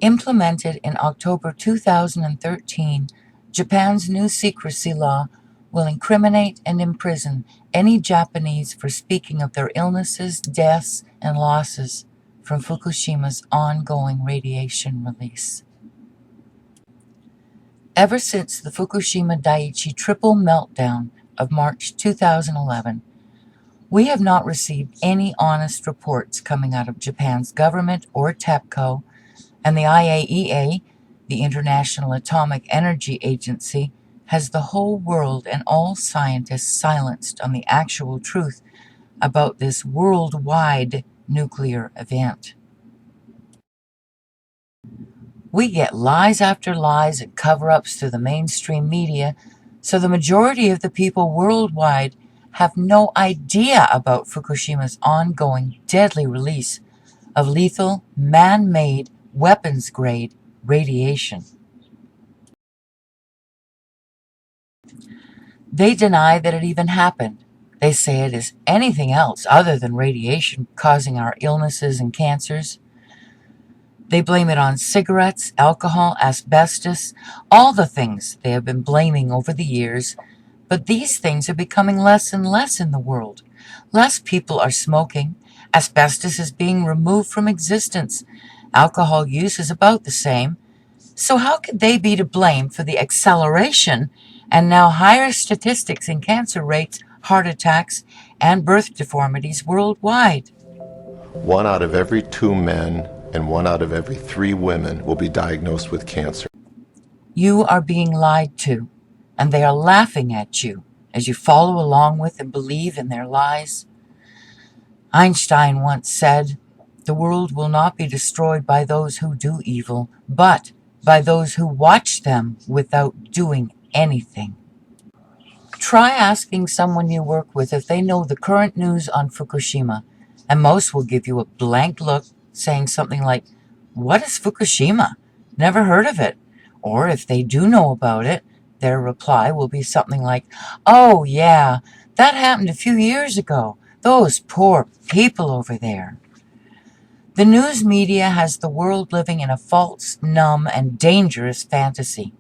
Implemented in October 2013, Japan's new secrecy law will incriminate and imprison any Japanese for speaking of their illnesses, deaths, and losses from Fukushima's ongoing radiation release. Ever since the Fukushima Daiichi triple meltdown of March 2011, we have not received any honest reports coming out of Japan's government or TEPCO, and the IAEA, the International Atomic Energy Agency, has the whole world and all scientists silenced on the actual truth about this worldwide nuclear event. We get lies after lies and cover-ups through the mainstream media, so the majority of the people worldwide have no idea about Fukushima's ongoing deadly release of lethal, man-made, weapons-grade radiation. They deny that it even happened. They say it is anything else other than radiation causing our illnesses and cancers. They blame it on cigarettes, alcohol, asbestos, all the things they have been blaming over the years. But these things are becoming less and less in the world. Less people are smoking. Asbestos is being removed from existence. Alcohol use is about the same. So how could they be to blame for the acceleration and now higher statistics in cancer rates, heart attacks, and birth deformities worldwide? 1 out of every 2 men and 1 out of every 3 women will be diagnosed with cancer. You are being lied to, and they are laughing at you as you follow along with and believe in their lies. Einstein once said, "The world will not be destroyed by those who do evil, but by those who watch them without doing anything." Try asking someone you work with if they know the current news on Fukushima, and most will give you a blank look saying something like, "What is Fukushima? Never heard of it." Or if they do know about it, their reply will be something like, "Oh yeah, that happened a few years ago. Those poor people over there." The news media has the world living in a false, numb, and dangerous fantasy,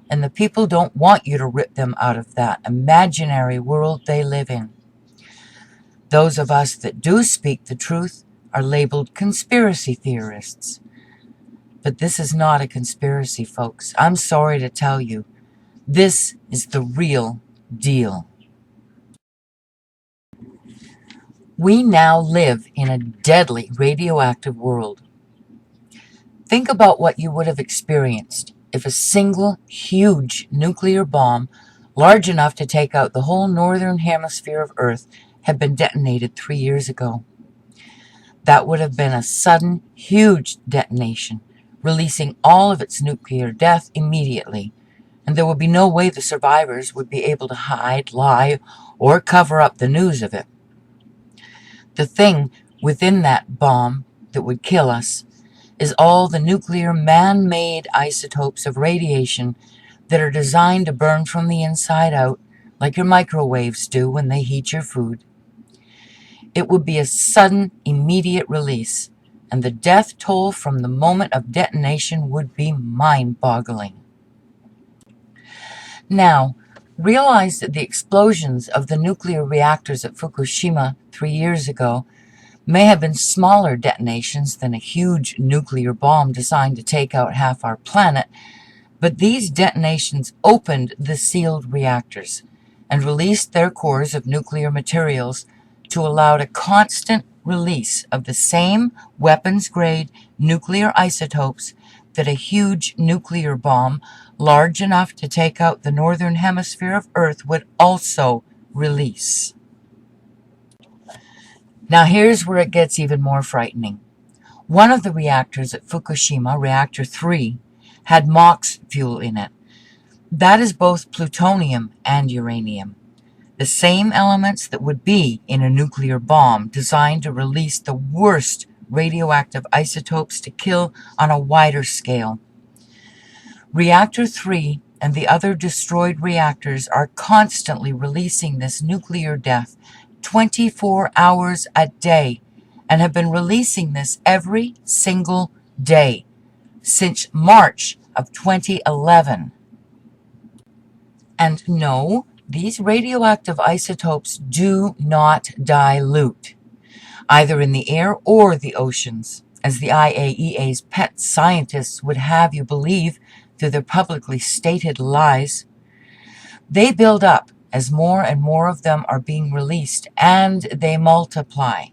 and the people don't want you to rip them out of that imaginary world they live in. Those of us that do speak the truth are labeled conspiracy theorists. But this is not a conspiracy, folks. I'm sorry to tell you. This is the real deal. We now live in a deadly radioactive world. Think about what you would have experienced if a single huge nuclear bomb, large enough to take out the whole northern hemisphere of Earth, had been detonated 3 years ago. That would have been a sudden, huge detonation, releasing all of its nuclear death immediately, and there would be no way the survivors would be able to hide, lie, or cover up the news of it. The thing within that bomb that would kill us is all the nuclear man-made isotopes of radiation that are designed to burn from the inside out, like your microwaves do when they heat your food. It would be a sudden, immediate release, and the death toll from the moment of detonation would be mind-boggling. Now, realize that the explosions of the nuclear reactors at Fukushima 3 years ago may have been smaller detonations than a huge nuclear bomb designed to take out half our planet, but these detonations opened the sealed reactors and released their cores of nuclear materials to allow a constant release of the same weapons-grade nuclear isotopes that a huge nuclear bomb large enough to take out the northern hemisphere of Earth would also release. Now here's where it gets even more frightening. One of the reactors at Fukushima, Reactor 3, had MOX fuel in it. That is both plutonium and uranium, the same elements that would be in a nuclear bomb designed to release the worst radioactive isotopes to kill on a wider scale. Reactor 3 and the other destroyed reactors are constantly releasing this nuclear death 24 hours a day and have been releasing this every single day since March of 2011. And no, these radioactive isotopes do not dilute, either in the air or the oceans, as the IAEA's pet scientists would have you believe through their publicly stated lies. They build up as more and more of them are being released, and they multiply.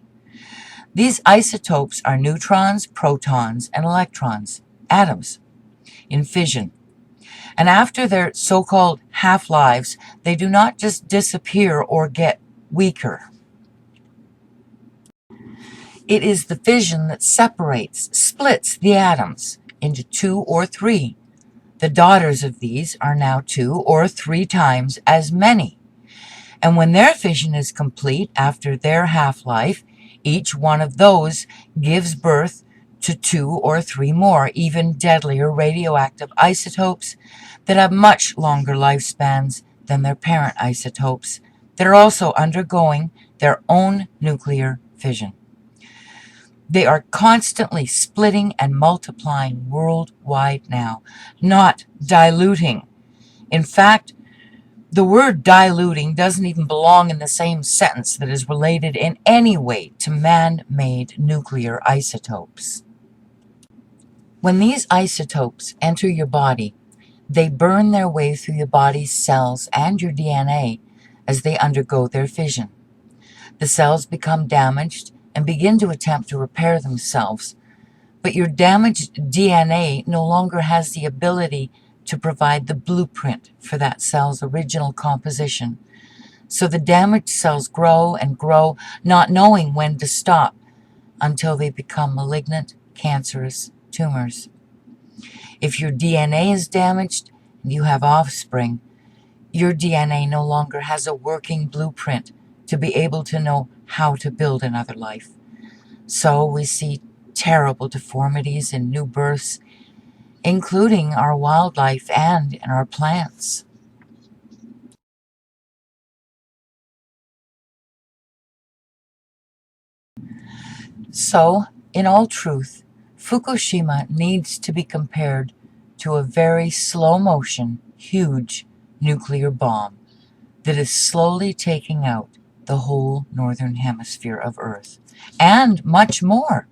These isotopes are neutrons, protons, and electrons, atoms, in fission. And after their so-called half-lives, they do not just disappear or get weaker. It is the fission that splits the atoms into 2 or 3. The daughters of these are now 2 or 3 times as many. And when their fission is complete after their half-life, each one of those gives birth to 2 or 3 more, even deadlier radioactive isotopes that have much longer lifespans than their parent isotopes that are also undergoing their own nuclear fission. They are constantly splitting and multiplying worldwide now, not diluting. In fact, the word diluting doesn't even belong in the same sentence that is related in any way to man-made nuclear isotopes. When these isotopes enter your body, they burn their way through your body's cells and your DNA as they undergo their fission. The cells become damaged and begin to attempt to repair themselves, but your damaged DNA no longer has the ability to provide the blueprint for that cell's original composition. So the damaged cells grow and grow, not knowing when to stop, until they become malignant, cancerous tumors. If your DNA is damaged and you have offspring, your DNA no longer has a working blueprint to be able to know how to build another life. So we see terrible deformities in new births, including our wildlife and in our plants. So, in all truth, Fukushima needs to be compared to a very slow-motion, huge nuclear bomb that is slowly taking out the whole northern hemisphere of Earth, and much more.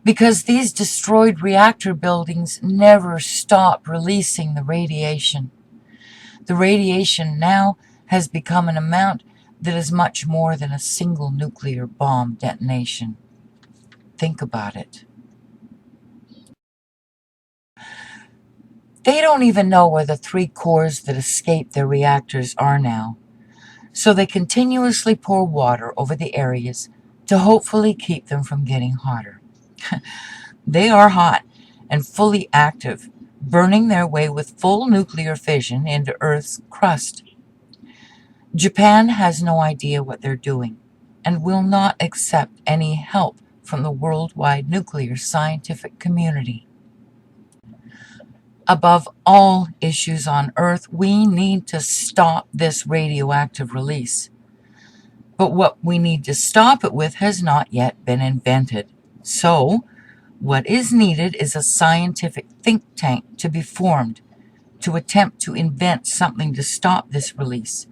Because these destroyed reactor buildings never stop releasing the radiation. The radiation now has become an amount that is much more than a single nuclear bomb detonation. Think about it. They don't even know where the 3 cores that escaped their reactors are now, so they continuously pour water over the areas to hopefully keep them from getting hotter. They are hot and fully active, burning their way with full nuclear fission into Earth's crust. Japan has no idea what they're doing and will not accept any help from the worldwide nuclear scientific community. Above all issues on Earth, we need to stop this radioactive release. But what we need to stop it with has not yet been invented. So, what is needed is a scientific think tank to be formed to attempt to invent something to stop this release.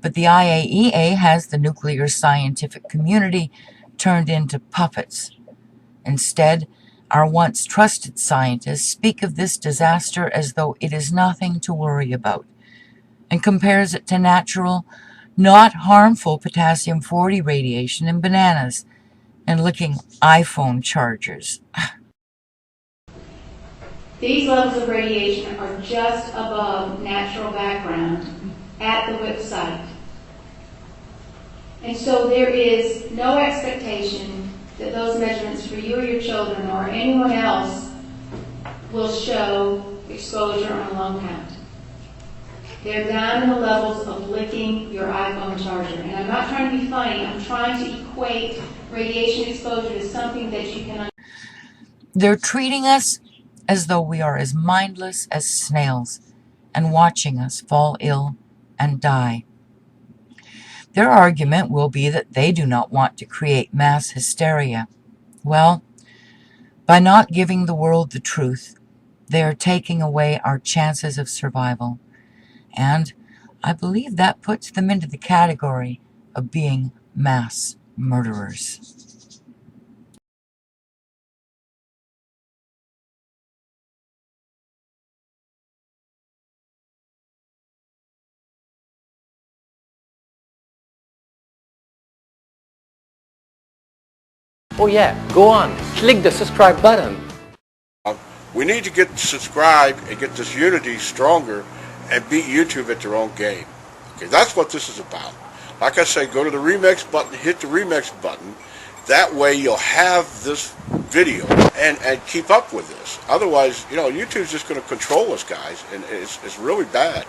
But the IAEA has the nuclear scientific community turned into puppets. Instead, our once trusted scientists speak of this disaster as though it is nothing to worry about, and compares it to natural, not harmful potassium-40 radiation in bananas and licking iPhone chargers. These levels of radiation are just above natural background at the WIP site. And so there is no expectation that those measurements for you or your children or anyone else will show exposure on a lung count. They're down in the levels of licking your iPhone charger. And I'm not trying to be funny, I'm trying to equate radiation exposure to something that you can understand. They're treating us as though we are as mindless as snails and watching us fall ill and die. Their argument will be that they do not want to create mass hysteria. Well, By not giving the world the truth, they are taking away our chances of survival. And I believe that puts them into the category of being mass murderers. Oh yeah, go on, click the subscribe button. We need to get subscribed and get this unity stronger and beat YouTube at their own game. Okay, that's what this is about. Like I say, go to the remix button, hit the remix button. That way you'll have this video and keep up with this. Otherwise, YouTube's just going to control us, guys, and it's really bad.